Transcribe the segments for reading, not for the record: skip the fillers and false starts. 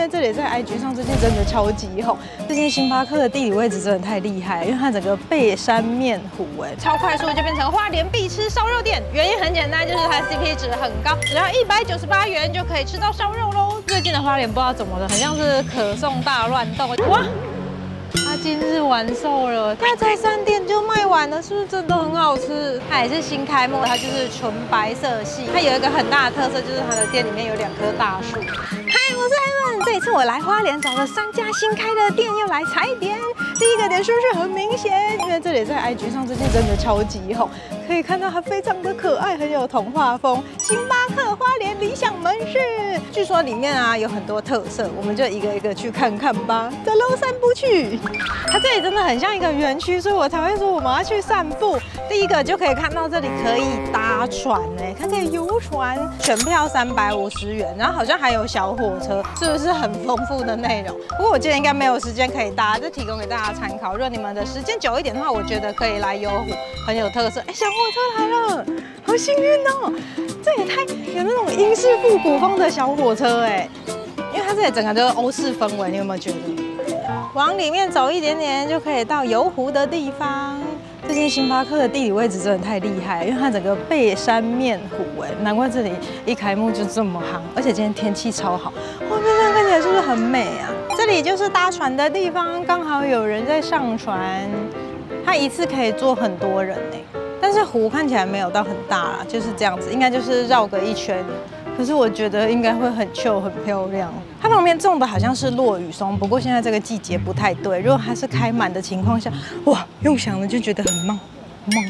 为这里在 IG 上最近真的超级红。最近星巴克的地理位置真的太厉害，因为它整个背山面湖，超快速就变成花莲必吃烧肉店。原因很简单，就是它 CP 值很高，只要198元就可以吃到烧肉喽。最近的花莲不知道怎么了，很像是可颂大乱斗哇！ 它今日完售了，它才3点就卖完了，是不是真的很好吃？它也是新开幕，它就是纯白色系。它有一个很大的特色，就是它的店里面有2棵大树。嗨，我是 Evan， 这一次我来花莲找了3家新开的店，又来踩点。第一个点是不是很明显？因为这里在 IG 上最近真的超级红，可以看到它非常的可爱，很有童话风。星巴克花莲理想门市，据说里面啊有很多特色，我们就一个一个去看看吧。走喽，散步去。 它这里真的很像一个园区，所以我才会说我们要去散步。第一个就可以看到这里可以搭船看这里游船，全票350元，然后好像还有小火车，是不是很丰富的内容？不过我今天应该没有时间可以搭，就提供给大家参考。如果你们的时间久一点的话，我觉得可以来游湖，很有特色。哎，小火车来了，好幸运哦！这也太有那种英式复古风的小火车因为它这里整个都是欧式氛围，你有没有觉得？ 往里面走一点点就可以到游湖的地方。最近星巴克的地理位置真的太厉害，因为它整个背山面湖难怪这里一开幕就这么夯。而且今天天气超好，外面这样看起来是不是很美啊？这里就是搭船的地方，刚好有人在上船，它一次可以坐很多人但是湖看起来没有到很大啦，就是这样子，应该就是绕个一圈。 可是我觉得应该会很秀、很漂亮。它旁边种的好像是落羽松，不过现在这个季节不太对。如果它是开满的情况下，哇，用想了就觉得很梦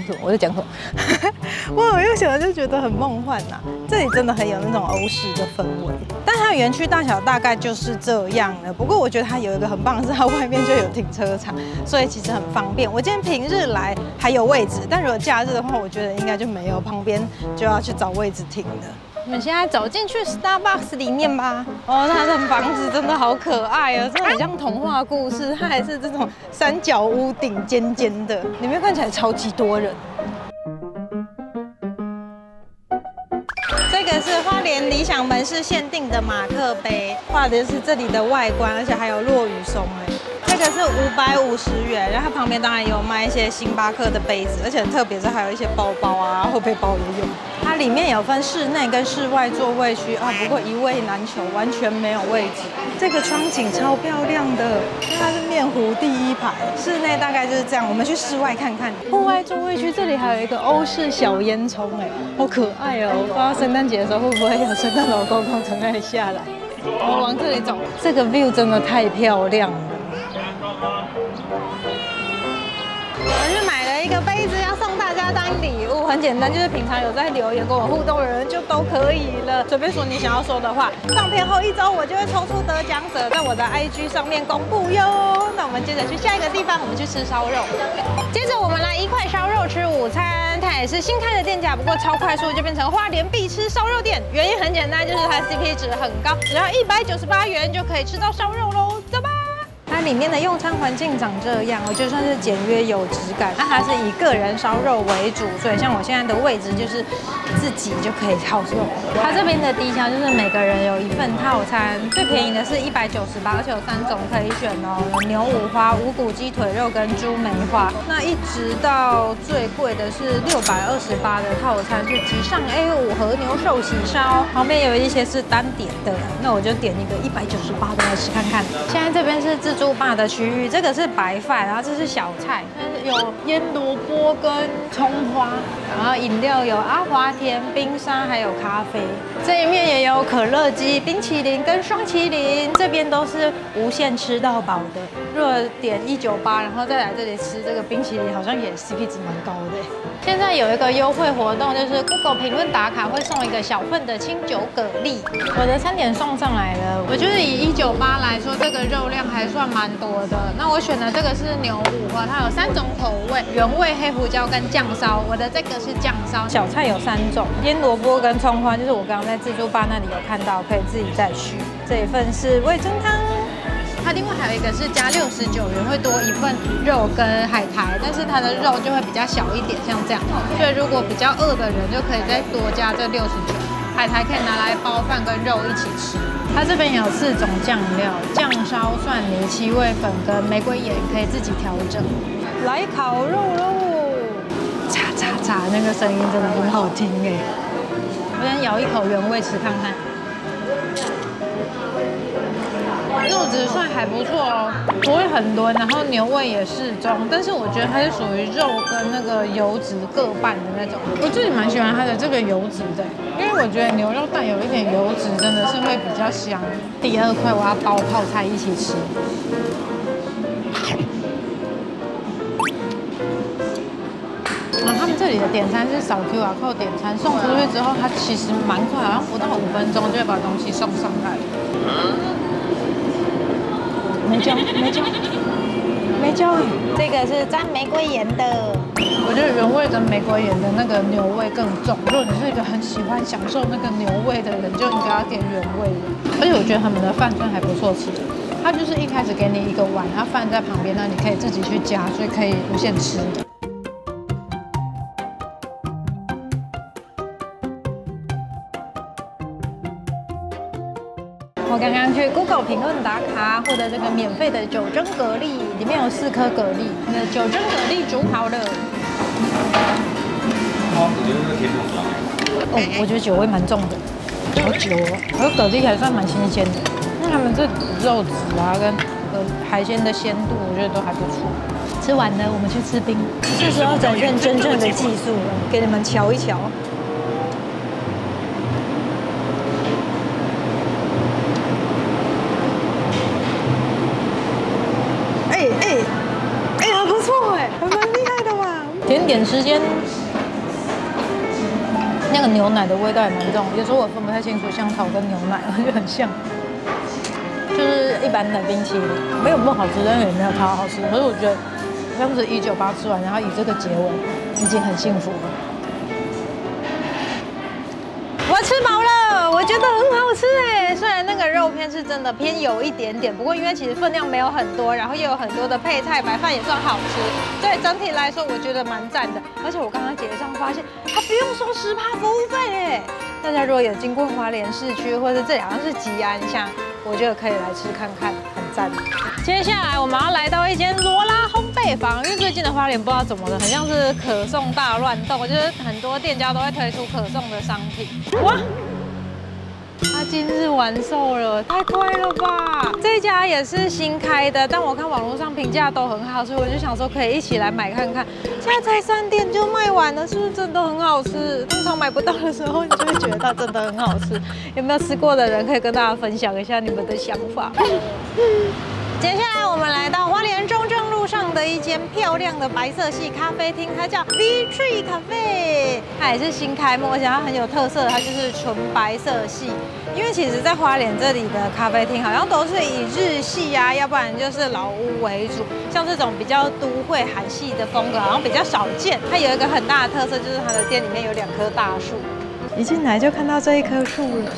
什么？我在讲什么？哇，用想了就觉得很梦幻呐。这里真的很有那种欧式的氛围，但它园区大小大概就是这样了。不过我觉得它有一个很棒的是，它外面就有停车场，所以其实很方便。我今天平日来还有位置，但如果假日的话，我觉得应该就没有，旁边就要去找位置停的。 我们现在走进去 Starbucks 里面吧。哦，它的房子真的好可爱哦，真的很像童话故事。它还是这种3角屋顶尖尖的，里面看起来超级多人。这个是花莲理想门市限定的马克杯，画的是这里的外观，而且还有落羽松这个是550元，然后它旁边当然也有卖一些星巴克的杯子，而且很特别是还有一些包包啊、后背包也有。它里面有分室内跟室外座位区啊，不过一位难求，完全没有位置。这个窗景超漂亮的，它是面湖第1排，室内大概就是这样。我们去室外看看。户外座位区这里还有一个欧式小烟囱，好可爱哦！不知道圣诞节的时候会不会有圣诞老公公从那里下来。我们往这里走，这个 view 真的太漂亮了。 我去买了一个杯子，要送大家当礼物，很简单，就是平常有在留言跟我互动的人就都可以了。随便说你想要说的话，上片后1周我就会抽出得奖者，在我的 IG 上面公布哟。那我们接着去下一个地方，我们去吃烧肉。接着我们来1块烧肉吃午餐，它也是新开的店家，不过超快速就变成花莲必吃烧肉店。原因很简单，就是它 CP 值很高，只要198元就可以吃到烧肉喽。走吧。 它里面的用餐环境长这样，我觉得算是简约有质感。那它是以个人烧肉为主，所以像我现在的位置就是自己就可以烤肉。它这边的低消就是每个人有1份套餐，最便宜的是198，而且有3种可以选哦，有牛五花、无骨鸡腿肉跟猪梅花。那一直到最贵的是628的套餐，是极上 A5 和牛寿喜烧，旁边有一些是单点的，那我就点一个198的来吃看看。现在这边是自助吧的区域，这个是白饭，然后这是小菜，有腌萝卜跟葱花，然后饮料有阿华田、冰沙还有咖啡。这一面也有可乐鸡、冰淇淋跟双淇淋，这边都是无限吃到饱的。如果点198，然后再来这里吃这个冰淇淋，好像也 CP 值蛮高的。现在有一个优惠活动，就是 Google 评论打卡会送一个小份的清酒蛤蜊。我的餐点送上来了，我觉得以198来说，这个肉量还算蛮多的。那我选的这个是牛五花，它有3种口味，原味、黑胡椒跟酱烧。我的这个是酱烧。小菜有3种，腌萝卜跟葱花，就是我刚刚在自助吧那里有看到，可以自己再续。这一份是味噌汤。它另外还有一个是加69元，会多1份肉跟海苔，但是它的肉就会比较小一点，像这样。所以如果比较饿的人就可以再多加这69。海苔可以拿来包饭跟肉一起吃。它这边有4种酱料：酱烧、蒜泥、七味粉跟玫瑰盐，可以自己调整。来烤肉喽！嚓嚓嚓，那个声音真的很好听哎。我先咬一口原味吃看看。 肉质算还不错哦，不会很lớn，然后牛味也适中，但是我觉得它是属于肉跟那个油脂各半的那种。我自己蛮喜欢它的这个油脂的，因为我觉得牛肉带有一点油脂，真的是会比较香。第2块我要包泡菜一起吃。然后他们这里的点餐是扫 QR code 点餐，送出去之后它其实蛮快，好像不到5分钟就会把东西送上来。 没椒，这个是沾玫瑰盐的。我觉得原味跟玫瑰盐的那个牛味更重。如果你是一个很喜欢享受那个牛味的人，就应该要点原味的。而且我觉得他们的饭算还不错吃，它就是一开始给你一个碗，它饭在旁边，那你可以自己去加，所以可以无限吃。 我刚刚去 Google 评论打卡，获得这个免费的9蒸蛤蜊，里面有4颗蛤蜊，那9蒸蛤蜊煮好了。哦，我觉得酒味蛮重的，好久哦。而蛤蜊还算蛮新鲜的，那他们这肉质啊跟海鲜的鲜度，我觉得都还不错。吃完了，我们去吃冰，是时候展现真正的技术了，给你们瞧一瞧。 还不错哎，还蛮厉害的吧？甜点之间，那个牛奶的味道也蛮重，有时候我分不太清楚香草跟牛奶，我觉得很像，就是一般的冰淇淋，没有不好吃，但是也没有超好吃。可是我觉得，这样子198吃完，然后以这个结尾，已经很幸福了。我吃饱了，我觉得很好吃哎。虽然那个肉片是真的偏油一点点，不过因为其实分量没有很多，然后又有很多的配菜，白饭也算好吃，所以整体来说我觉得蛮赞的。而且我刚刚结账发现，它不用收10%服务费哎。大家如果有经过花莲市区，或者这里好像是吉安乡，我觉得可以来吃看看，很赞。接下来我们要来到一间罗拉烘焙坊，因为最近的花莲不知道怎么了，很像是可颂大乱斗，就是很多店家都会推出可颂的商品。哇！ 它今日完售了，太快了吧！这一家也是新开的，但我看网络上评价都很好，所以我就想说可以一起来买看看。现在才3点就卖完了，是不是真的很好吃？通常买不到的时候，你就会觉得它真的很好吃。有没有吃过的人可以跟大家分享一下你们的想法？接下来我们来到花莲中正路上的一间漂亮的白色系咖啡厅，它叫 V Tree Cafe， 它也是新开幕，而且它很有特色，它就是纯白色系。因为其实，在花莲这里的咖啡厅好像都是以日系啊，要不然就是老屋为主，像这种比较都会韩系的风格好像比较少见。它有一个很大的特色，就是它的店里面有2棵大树，一进来就看到这一棵树了。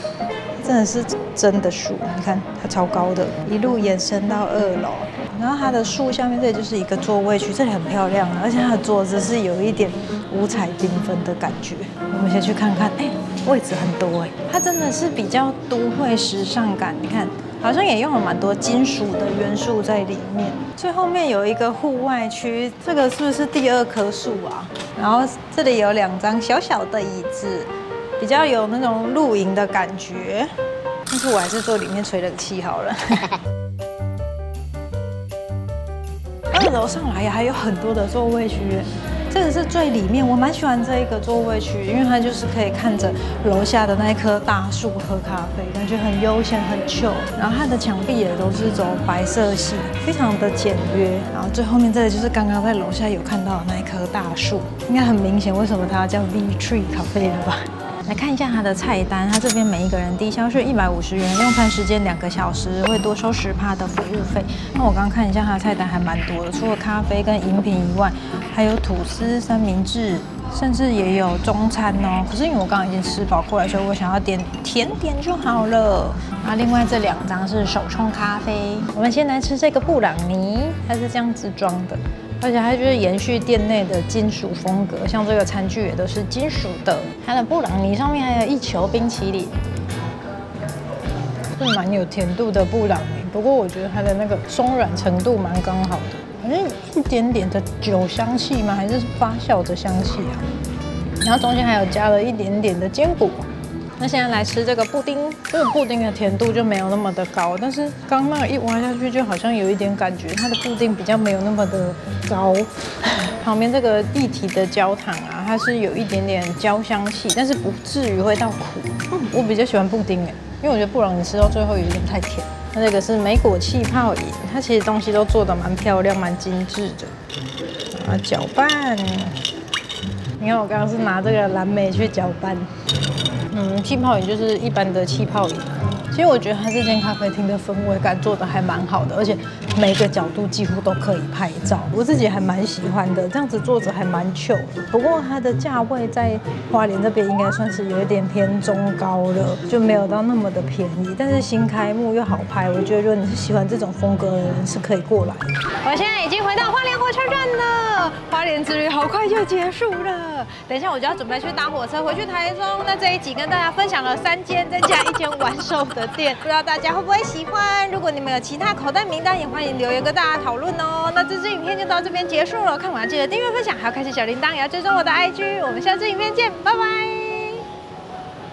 真的是真的树，你看它超高的，一路延伸到2楼。然后它的树下面这里就是一个座位区，这里很漂亮，而且它的桌子是有一点五彩缤纷的感觉。我们先去看看，哎，位置很多哎，它真的是比较都会时尚感。你看，好像也用了蛮多金属的元素在里面。最后面有一个户外区，这个是不是第2棵树啊？然后这里有2张小小的椅子。 比较有那种露营的感觉，但是我还是坐里面吹冷气好了。2楼上来还有很多的座位区，这个是最里面，我蛮喜欢这一个座位区，因为它就是可以看着楼下的那一棵大树喝咖啡，感觉很悠闲很 chill。然后它的墙壁也都是走白色系，非常的简约。然后最后面这里就是刚刚在楼下有看到的那一棵大树，应该很明显为什么它要叫 V Tree Cafe 了吧？ 来看一下它的菜单，它这边每一个人低消是150元，用餐时间2个小时，会多收10%的服务费。那我刚刚看一下它的菜单还蛮多的，除了咖啡跟饮品以外，还有吐司、三明治，甚至也有中餐哦。可是因为我刚刚已经吃饱过来，所以我想要点甜点就好了。然后另外这2张是手冲咖啡，我们先来吃这个布朗尼，它是这样子装的。而且它就是延续店内的金属风格，像这个餐具也都是金属的。它的布朗尼上面还有一球冰淇淋，是蛮有甜度的布朗尼。不过我觉得它的那个松软程度蛮刚好的，好像一点点的酒香气吗？还是发酵的香气啊？然后中间还有加了一点点的坚果。那现在来吃这个布丁，这个布丁的甜度就没有那么的高，但是刚那个一挖下去就好像有一点感觉，它的布丁比较没有那么的高。旁边这个一体的焦糖啊，它是有一点点焦香气，但是不至于会到苦。我比较喜欢布丁哎，因为我觉得布朗尼吃到最后有点太甜。那这个是莓果气泡饮，它其实东西都做得蛮漂亮、蛮精致的。啊，搅拌。你看我刚刚是拿这个蓝莓去搅拌。气泡饮就是一般的气泡饮。其实我觉得它这间咖啡厅的氛围感做得还蛮好的，而且每个角度几乎都可以拍照，我自己还蛮喜欢的。这样子坐着还蛮 chill 的。不过它的价位在花莲这边应该算是有一点偏中高了，就没有到那么的便宜。但是新开幕又好拍，我觉得如果你是喜欢这种风格的人是可以过来的。我现在已经回到花莲火车站了，花莲之旅好快就结束了。等一下我就要准备去搭火车回去台中。那这一集跟大家分享了3间，再加1间玩手的店，不知道大家会不会喜欢？如果你们有其他口袋名单，也欢迎留言跟大家讨论哦。那这支影片就到这边结束了，看完记得订阅、分享，还要开启小铃铛，也要追踪我的IG。我们下支影片见，拜拜。